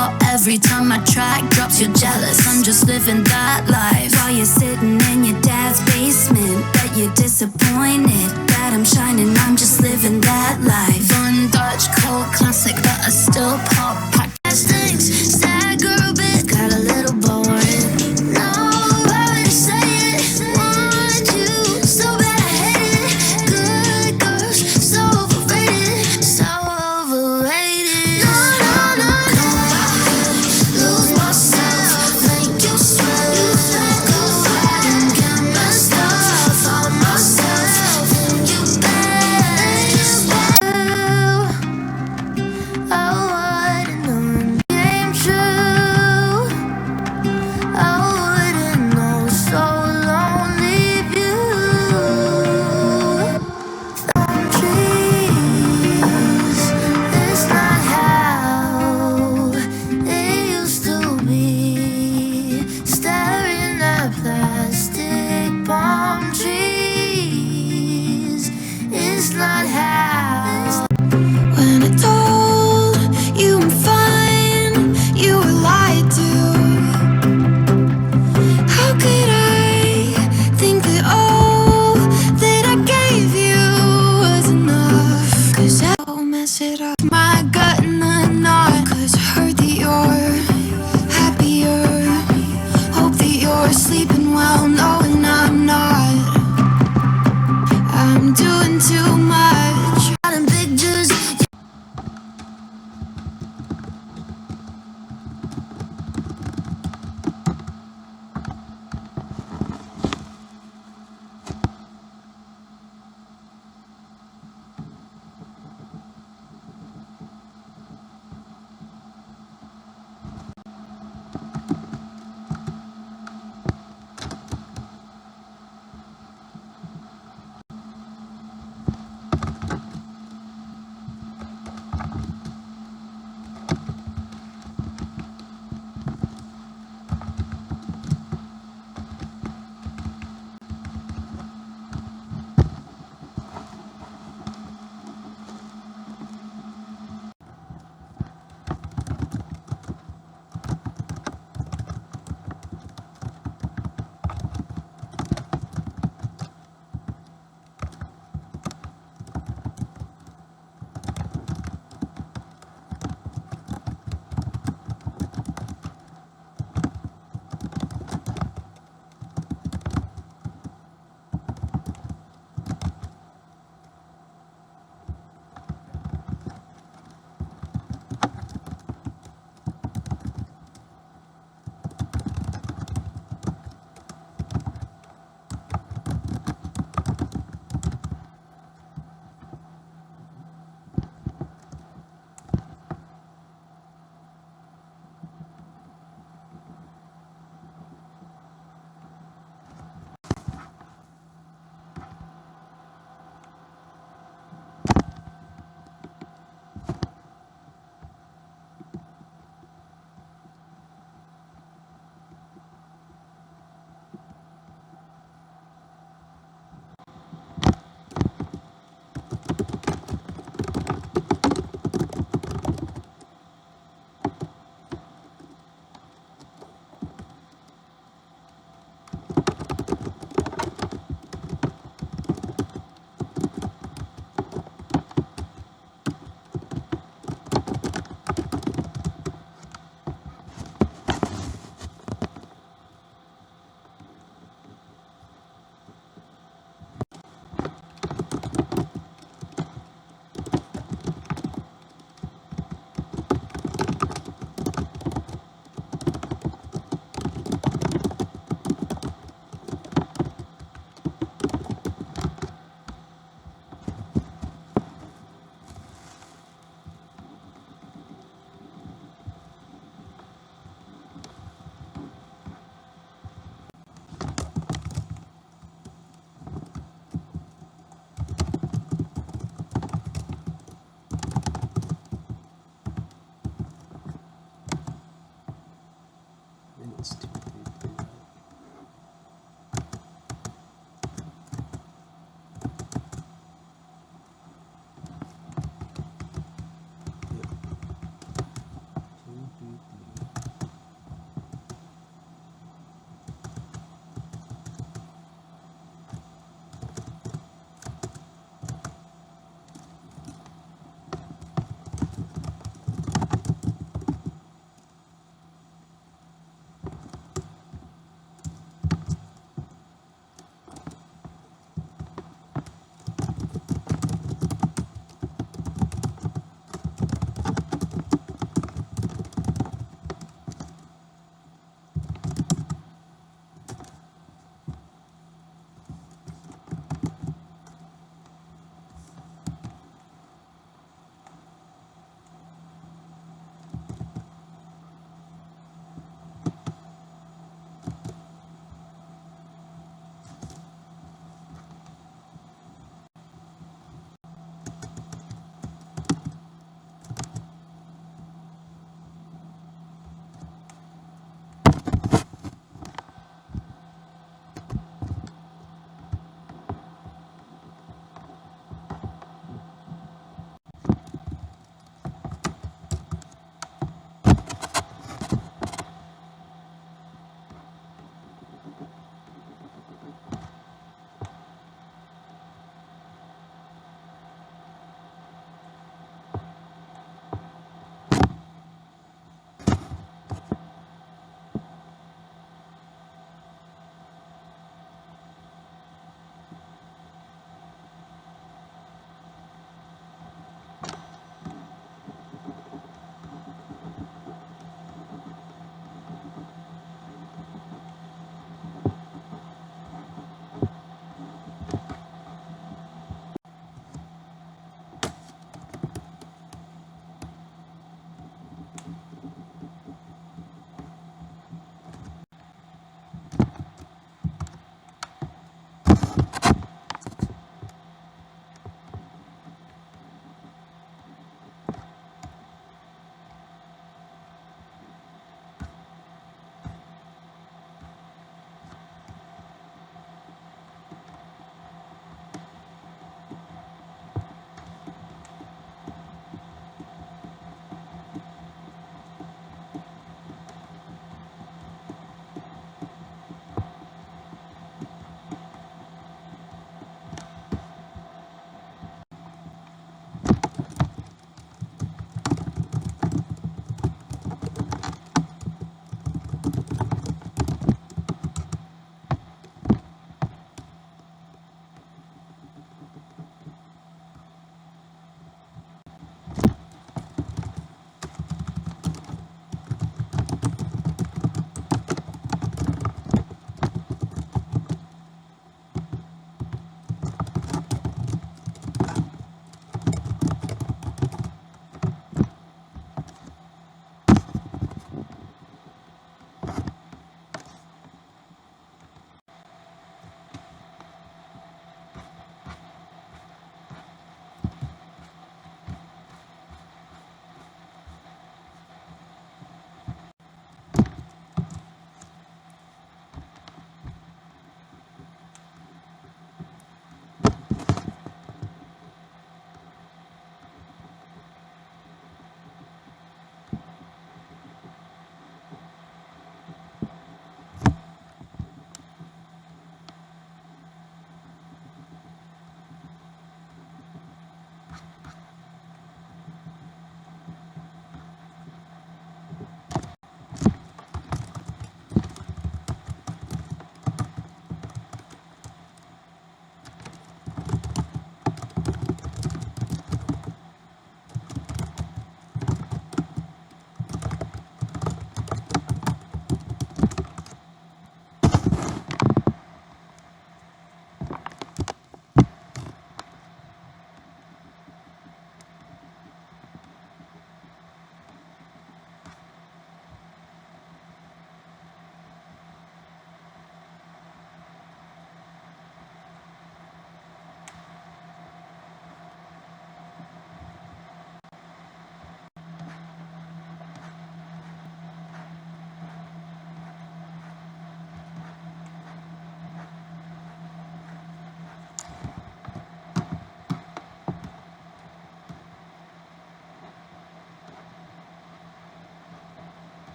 fault every time my track drops. You're jealous, I'm just living that life. While you're sitting in your dad's basement, bet you're disappointed that I'm shining, I'm just living that life. One Dutch cold classic, but I still pop pack things. Sad girl bit got a little boring. No, why would you say it? Want you so bad, I hate it. Good girls, so overrated, so overrated. No, no, no, no. Lose myself, make you sweat. Go out and get messed up. Find myself in you, babe. I wanna know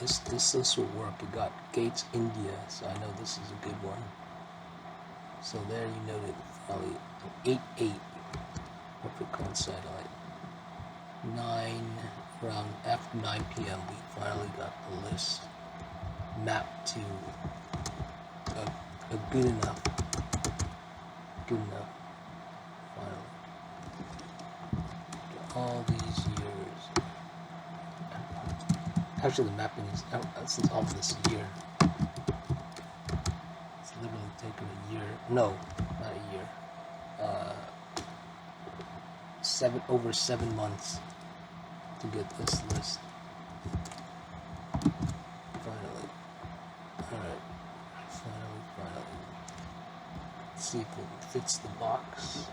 this will work. It got Gates India, so I know this is a good one. So there you noted finally an 8-8 perfect coincide at 9 around after 9 p.m. we finally got the list mapped to a good enough finally. After all these years. Actually the mapping is since all of this year. It's literally taken a year. No, not a year. Over 7 months to get this list. Finally. Alright. Finally. Let's see if it fits the box.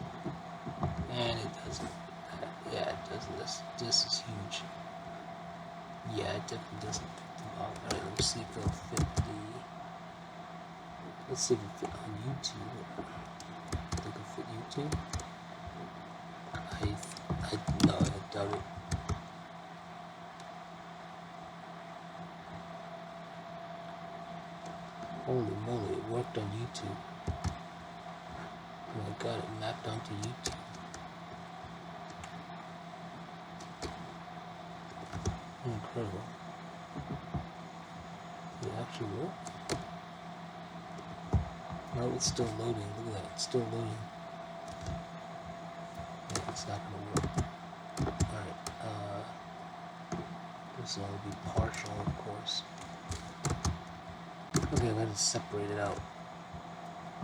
And it doesn't. Yeah, it doesn't. This is huge. Yeah, it definitely doesn't fit the box. Alright, let me see if it'll fit the... Let's see if it fit on YouTube. Think it'll fit YouTube? No, I doubt it. Holy moly, it worked on YouTube. Oh my god, it mapped onto YouTube. Incredible. It actually worked. No, it's still loading. Look at that, it's still loading. Yeah, it's not gonna work. Alright, this will only be partial, of course. Okay, let us separate it out.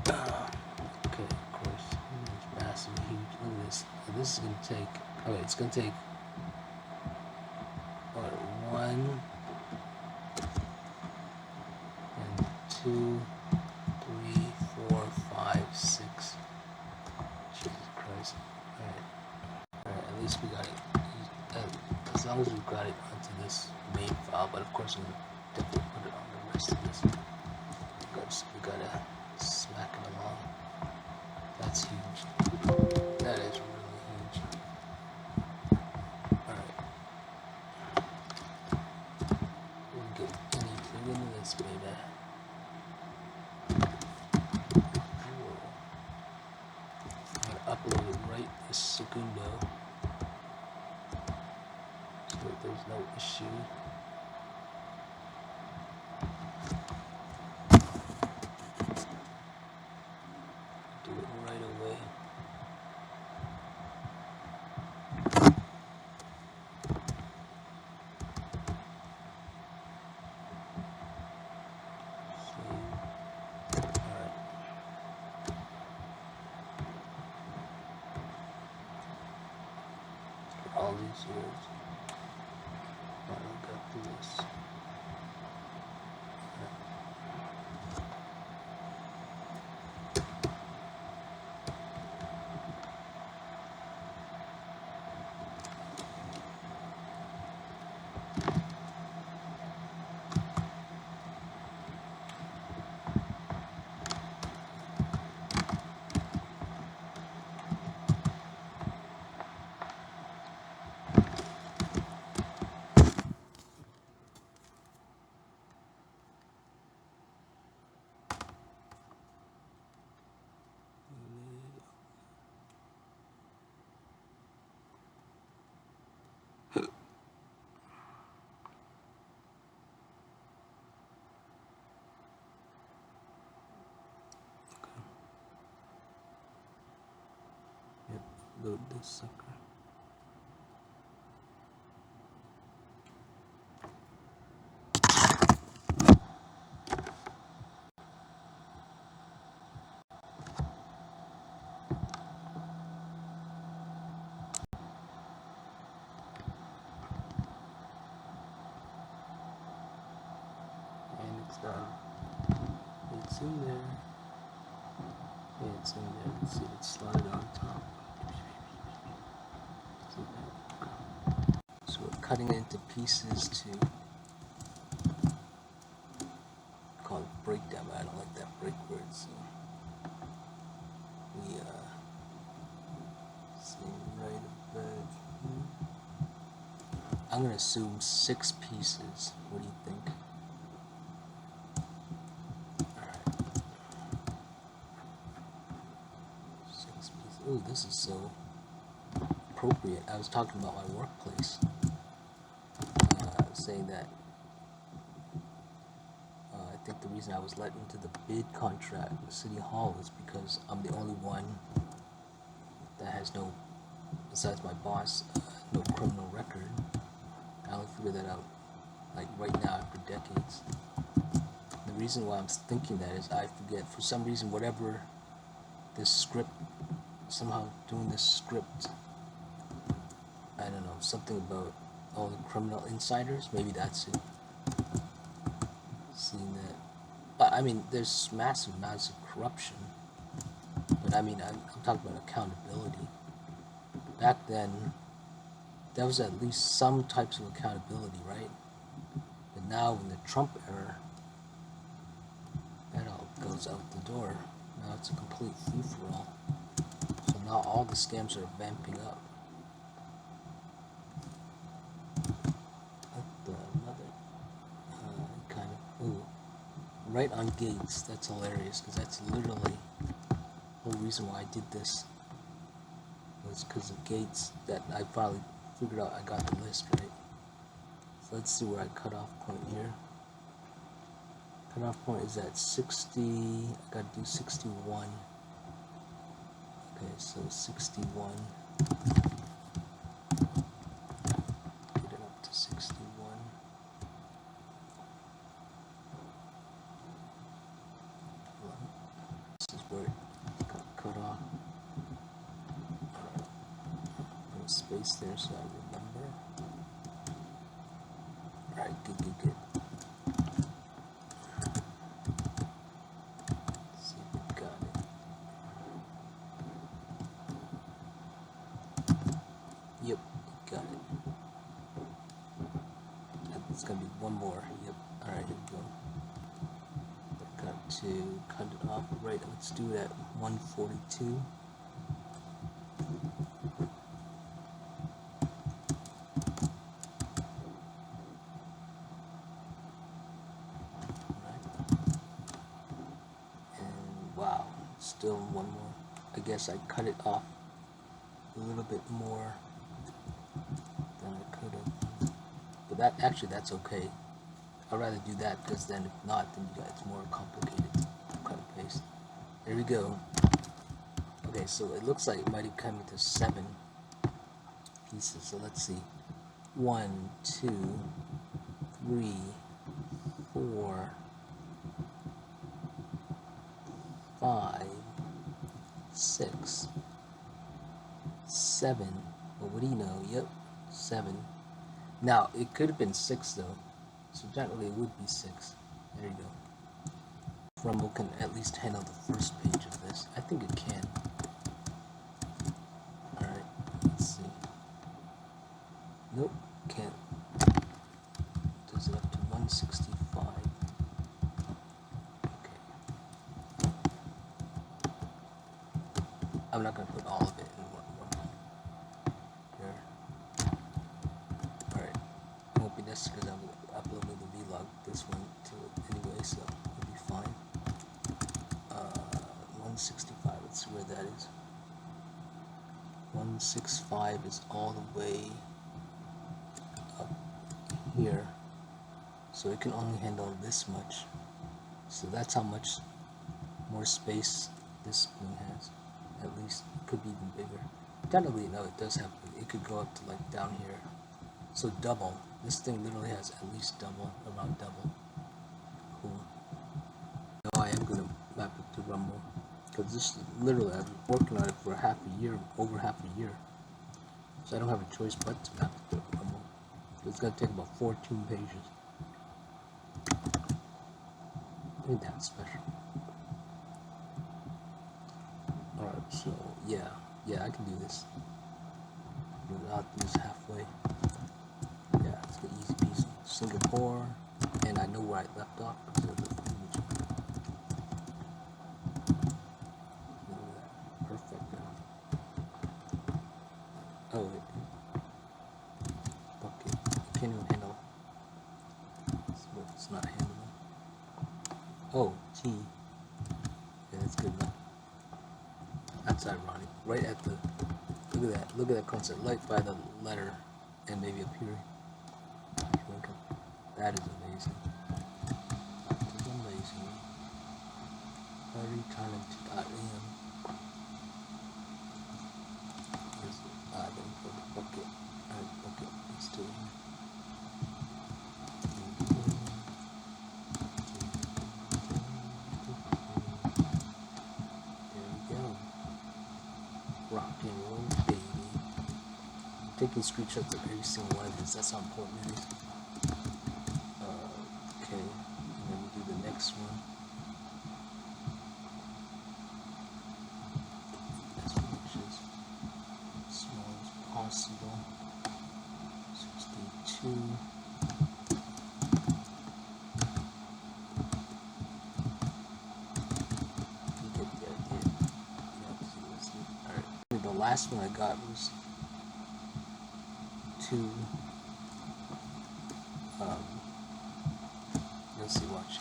Okay, of course. It's massive, huge. Look at this. So this is gonna take. Okay, it's gonna take. What? 1 and 2, 3, 4, 5, 6. Jesus Christ. Alright, at least we got it. As long as we've got it onto this main file, but of course we'll definitely put it on the rest of this. We gotta smack it along. That's huge. That is really huge. Alright. We can get any bigger than this, baby. Cool. I'm gonna upload it right this segundo. So that there's no issue. Do it right away. All these years, finally got through this. Yep, load this sucker. And it's done. It's in there. Yeah, it's in there. Let's see if it's slotted on top. So we're cutting it into pieces to call it breakdown, but I don't like that break word, so we see right about I'm gonna assume 6 pieces. What do you think? ooh, this is so appropriate. I was talking about my workplace, saying that I think the reason I was let into the bid contract with City Hall is because I'm the only one that has no, besides my boss, no criminal record. I only figured that out like right now after decades. The reason why I'm thinking that is I forget, for some reason, whatever this script, somehow doing this script, I don't know, something about all the criminal insiders, maybe that's it. Seeing that, I mean, there's massive amounts of corruption, but I mean, I'm talking about accountability. Back then, there was at least some types of accountability, right? But now in the Trump era, that all goes out the door. Now it's a complete free-for-all. So now all the scams are vamping up. What the mother? Kind of. Ooh. Right on Gates. That's hilarious, because that's literally the whole reason why I did this. Was because of Gates that I finally figured out I got the list, right? So let's see where I cut off point here. Cutoff point is at 60, I gotta do 61. Okay, so 61. Get it up to 61. This is where it got cut off. Put a space there so I remember. Alright, good. Yep, got it. It's gonna be one more. Yep. Alright, here we go. I've got to cut it off. Right, let's do it at 142. Right. And wow, still one more. I guess I cut it off a little bit more than I could have. But that, actually, that's okay. I'd rather do that, because then if not, then it's more complicated to cut and paste. There we go. Okay, so it looks like it might have come into 7 pieces. So let's see. 1, 2, 3, 4, 5, 6, 7. Well, what do you know? Yep, 7. Now, it could have been 6 though. So technically it would be 6. There you go. Rumble can at least handle the first page of this. I think it can. Alright, let's see. Nope, can't. Does it up to 165. Okay. I'm not going to put all of it in one. There. Alright. It won't be necessary because I'm uploading the vlog, this one, to it anyway, so it'll be fine. 165, let's see where that is. 165 is all the way up here, so it can only handle this much. So that's how much more space this spoon has. At least, it could be even bigger. Technically, no, it does have, it could go up to like down here. So double. This thing literally has at least double, around double. Cool. Now I am gonna map it to Rumble, because this literally, I've been working on it for half a year, over half a year. So I don't have a choice but to map it to Rumble. It's gonna take about 14 pages. Ain't that special? Alright, so yeah, I can do this. I'll do this halfway. Yeah, it's the easy peasy. Singapore, and I know where I left off because of the image. Look at that. Perfect. Oh, wait. Bucket. I can't even handle. It's not handling. Oh, T. Yeah, that's good enough. That's That's ironic. Right at the, look at that concert, right by the letter and maybe a period. That is amazing. That is amazing. Very talented I am. Then for the bucket. Bucket is still here. There we go. Rock and roll, baby. I'm taking screenshots of every single one of these. That's how important it is. Okay, and then we do the next one. As much as small as possible. 62. You get the idea. Yeah, alright. The last one I got was 2. Let's see, watch.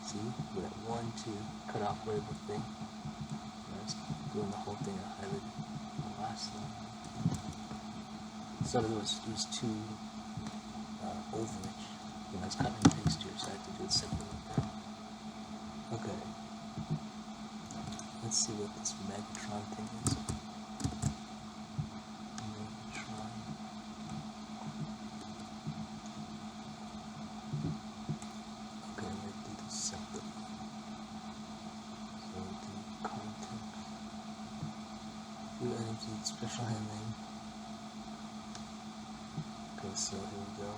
See, we're at 1, 2, cut off whatever thing. Let's doing the whole thing. I highlighted the last one. So there was 2 overage. When I was cutting and paste here, so I had to do it separately like that. Okay. Let's see what this Megatron thing is. Special handling. Okay, so here we go.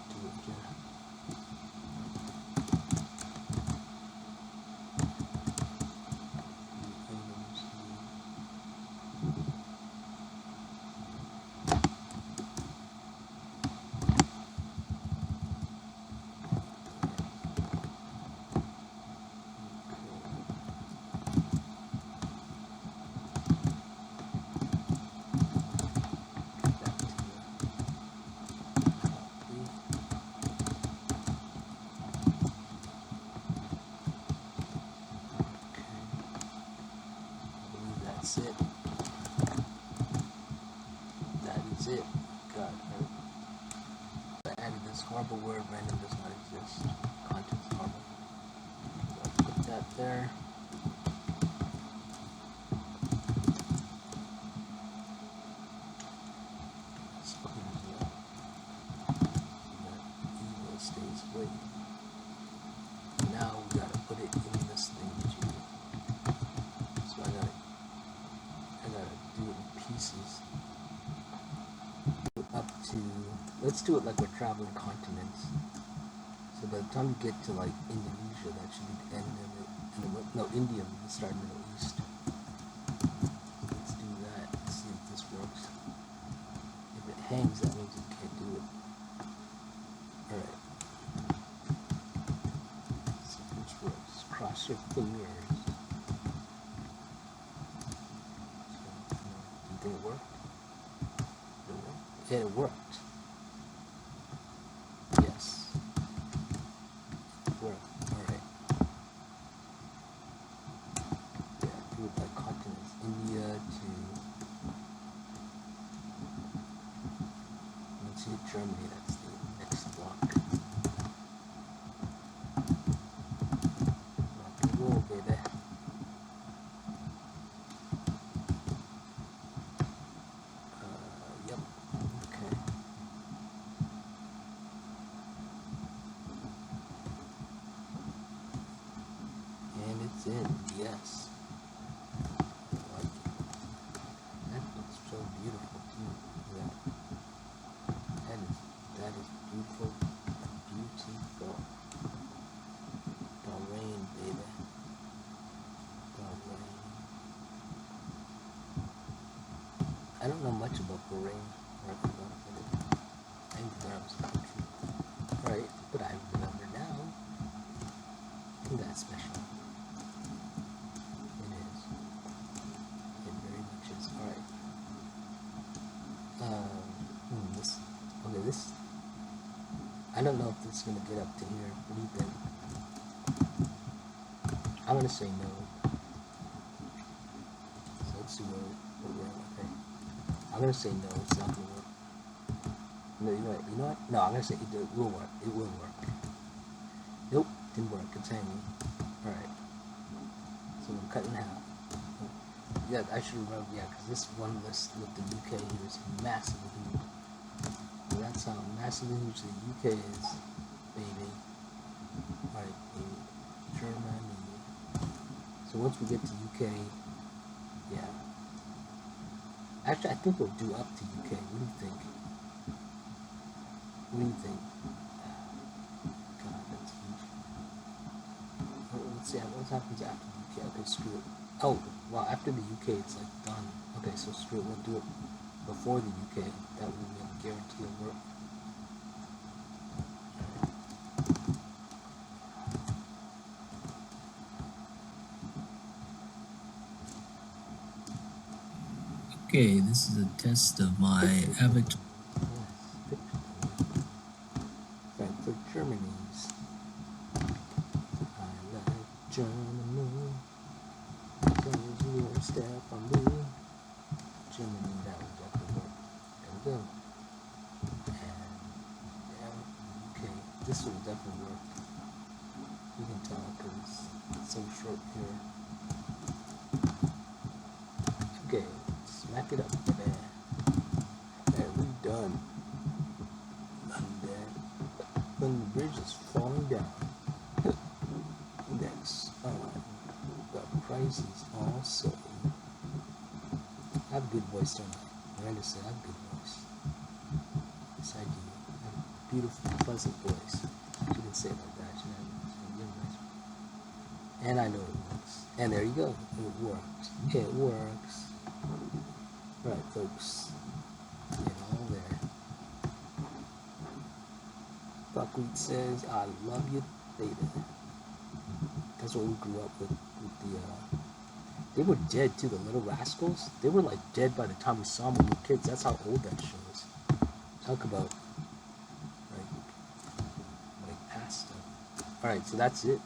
Do it here. That's it. That is it. God, I added this horrible word, random does not exist. Content's horrible. So I'll put that there. Let's close it up. That evil stays away. Now we gotta put it in this thing that you do. So I gotta do it in pieces. Up to, let's do it like we're traveling continents. So by the time we get to like Indonesia, that should be the end of it. No, India, the start Middle East. Let's do that. Let's see if this works. If it hangs, that means we can't do it. Alright. Let's see if this works. Cross your fingers. Do you think it worked? Yeah, it worked. Yes. It worked. Alright. Yeah, do it by continents. India to, let's see, Germany, that's the next block. Rock and roll, baby. Yep. Okay. And it's in, yes. I like it. That looks so beautiful too. Yeah. That is beautiful. Beautiful. Bahrain, baby. Bahrain. I don't know much about Bahrain. I forgot about it. I think that was a country. Right, but I remember now. That's special. It is. It very much is. Alright. This. I don't know if this is gonna get up to here. What do you think? I'm gonna say no. So let's see where we're at. Okay. I'm gonna say no. It's not gonna work. No, you know what? No, I'm gonna say it will work. It will work. Nope, didn't work. It's hanging. All right. So I'm cutting half. Yeah, I should remember. Yeah, because this one list with the UK here is massively huge. So that's how massively huge the UK is, baby. Alright, baby. Germany. So once we get to UK, yeah. Actually, I think we'll do up to UK. What do you think? What do you think? God, that's huge. Let's see what happens after the UK. Okay, screw it. Oh, well, after the UK, it's like done. Okay, so screw it. We'll do it before the UK. That will be a guarantee of work. Okay, this is a test of my avatar. Frankfurt, Germany's. I like Germany. Germany, step on me. Germany, that will definitely work. There we go. And yeah, okay, this will definitely work. You can tell because it's so short here. Okay, smack it up, baby. And we're done. And then when the bridge is falling down, next the prices also. I have good voice, don't I? Miranda said I have good voice. Yes, I do. I have a beautiful, pleasant voice. She didn't say it like that. She didn't give a nice. And I know it works. And there you go. It works. It works. Right, folks. Get all there. Buckwheat says, I love you, baby. That's what we grew up with the, they were dead too, the Little Rascals. They were like dead by the time we saw them when we were kids. That's how old that show is. Talk about, like past stuff. Alright, so that's it.